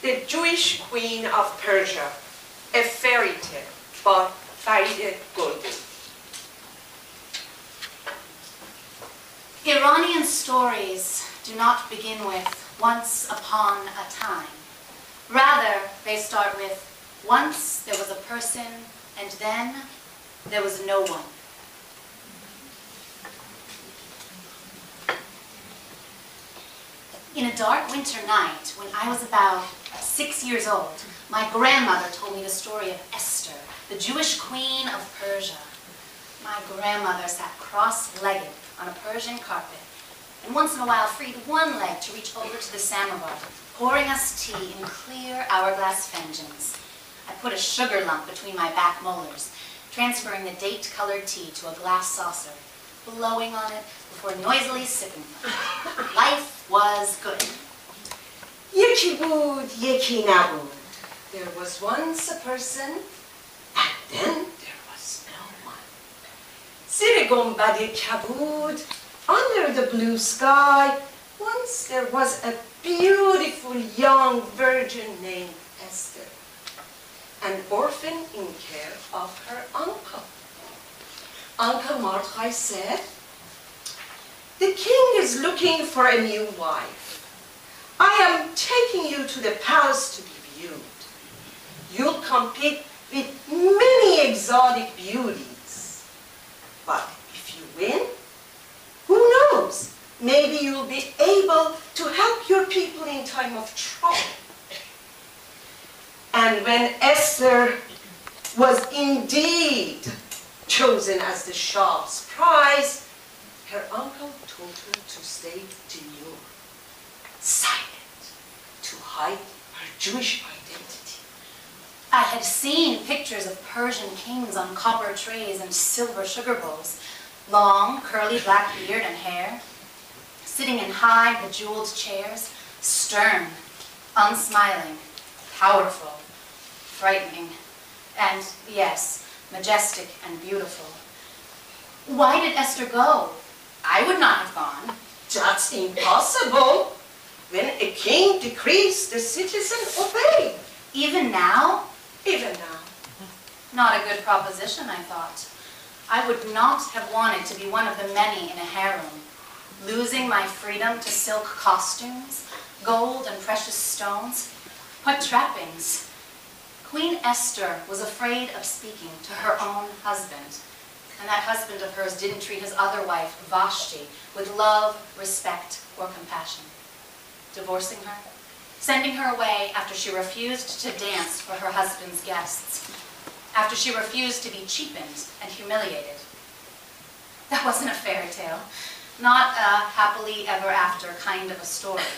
The Jewish Queen of Persia, a fairy tale by Farideh Goldin. Iranian stories do not begin with once upon a time. Rather, they start with once there was a person and then there was no one. In a dark winter night, when I was about 6 years old, my grandmother told me the story of Esther, the Jewish queen of Persia. My grandmother sat cross-legged on a Persian carpet, and once in a while freed one leg to reach over to the samovar, pouring us tea in clear hourglass fenjins. I put a sugar lump between my back molars, transferring the date-colored tea to a glass saucer, blowing on it before noisily sipping from it. Life was good. Yeki بود, yeki نبود. There was once a person, and then there was no one. زیر گنبد کبود, under the blue sky, once there was a beautiful young virgin named Esther, an orphan in care of her uncle. Uncle Mordechai said, "The king is looking for a new wife. I am taking you to the palace to be viewed. You'll compete with many exotic beauties. But if you win, who knows? Maybe you'll be able to help your people in time of trouble." And when Esther was indeed chosen as the Shah's prize, her uncle told her to stay demure, silent, to hide her Jewish identity. I had seen pictures of Persian kings on copper trays and silver sugar bowls, long, curly black beard and hair, sitting in high, bejeweled chairs, stern, unsmiling, powerful, frightening, and, yes, majestic and beautiful. Why did Esther go? I would not have gone. That's impossible. When a king decrees, the citizen obey. Even now? Even now. Not a good proposition, I thought. I would not have wanted to be one of the many in a harem, losing my freedom to silk costumes, gold and precious stones. What trappings! Queen Esther was afraid of speaking to her own husband, and that husband of hers didn't treat his other wife, Vashti, with love, respect, or compassion. Divorcing her, sending her away after she refused to dance for her husband's guests, after she refused to be cheapened and humiliated. That wasn't a fairy tale, not a happily ever after kind of a story.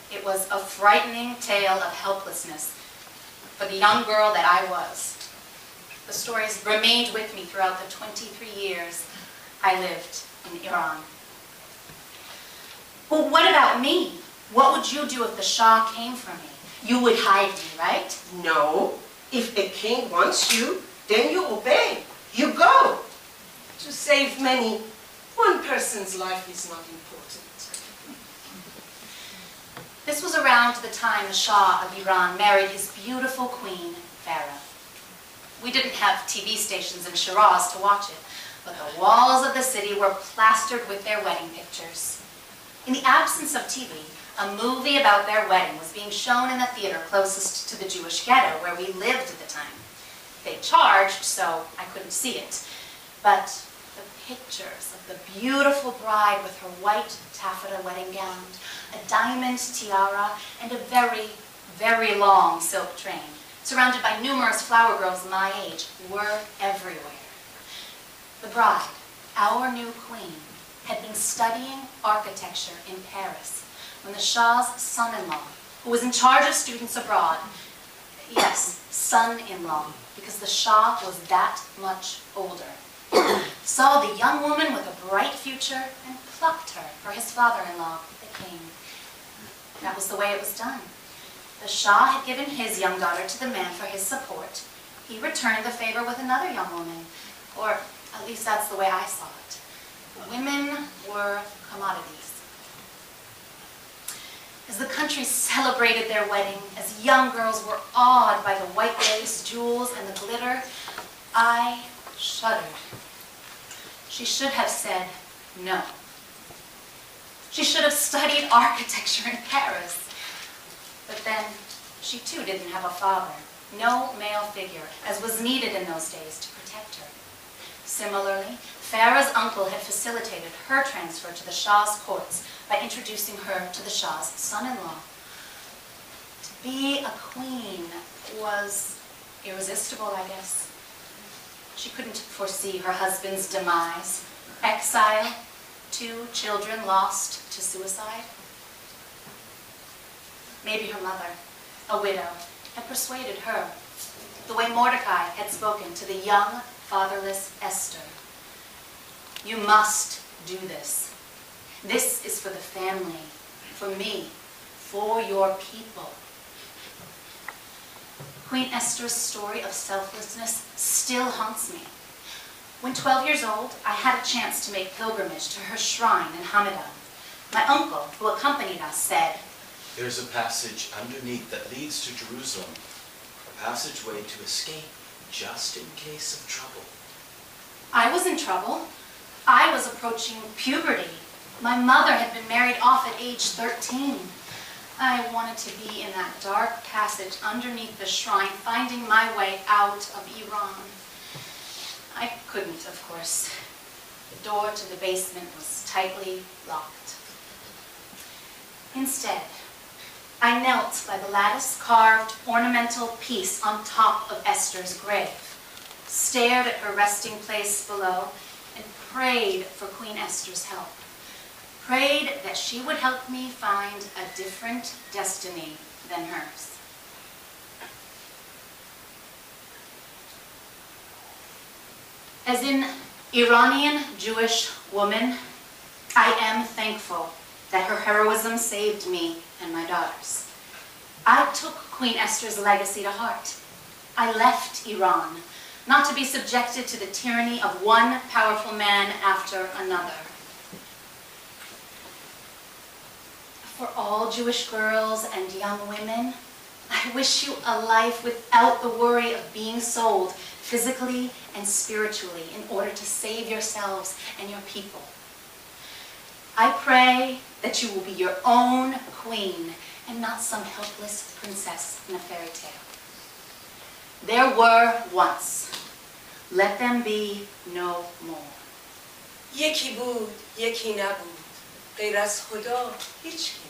It was a frightening tale of helplessness for the young girl that I was. The stories remained with me throughout the 23 years I lived in Iran. Well, what about me? What would you do if the Shah came for me? You would hide me, right? No. If a king wants you, then you obey. You go. To save many, one person's life is not important. This was around the time the Shah of Iran married his beautiful queen, Farah. We didn't have TV stations in Shiraz to watch it, but the walls of the city were plastered with their wedding pictures. In the absence of TV, a movie about their wedding was being shown in the theater closest to the Jewish ghetto where we lived at the time. They charged, so I couldn't see it. But the pictures of the beautiful bride with her white taffeta wedding gown, a diamond tiara, and a very, very long silk train, surrounded by numerous flower girls my age, were everywhere. The bride, our new queen, had been studying architecture in Paris when the Shah's son-in-law, who was in charge of students abroad, yes, son-in-law, because the Shah was that much older, saw the young woman with a bright future and plucked her for his father-in-law, the king. That was the way it was done. The Shah had given his young daughter to the man for his support. He returned the favor with another young woman, or at least that's the way I saw it. Women were commodities. As the country celebrated their wedding, as young girls were awed by the white lace, jewels, and the glitter, I shuddered. She should have said no. She should have studied architecture in Paris. But then, she too didn't have a father, no male figure, as was needed in those days to protect her. Similarly, Farah's uncle had facilitated her transfer to the Shah's courts by introducing her to the Shah's son-in-law. To be a queen was irresistible, I guess. She couldn't foresee her husband's demise, exile, 2 children lost to suicide. Maybe her mother, a widow, had persuaded her, the way Mordecai had spoken to the young, fatherless Esther. You must do this. This is for the family, for me, for your people. Queen Esther's story of selflessness still haunts me. When 12 years old, I had a chance to make pilgrimage to her shrine in Hamadan. My uncle, who accompanied us, said, "There's a passage underneath that leads to Jerusalem, a passageway to escape just in case of trouble." I was in trouble. I was approaching puberty. My mother had been married off at age 13. I wanted to be in that dark passage underneath the shrine, finding my way out of Iran. I couldn't, of course. The door to the basement was tightly locked. Instead, I knelt by the lattice-carved ornamental piece on top of Esther's grave, stared at her resting place below, and prayed for Queen Esther's help. Prayed that she would help me find a different destiny than hers. As an Iranian Jewish woman, I am thankful that her heroism saved me and my daughters. I took Queen Esther's legacy to heart. I left Iran, not to be subjected to the tyranny of one powerful man after another. For all Jewish girls and young women, I wish you a life without the worry of being sold physically and spiritually in order to save yourselves and your people. I pray that you will be your own queen and not some helpless princess in a fairy tale. There were once. Let them be no more. یکی بود، یکی نبود. غیر از خدا هیچ کی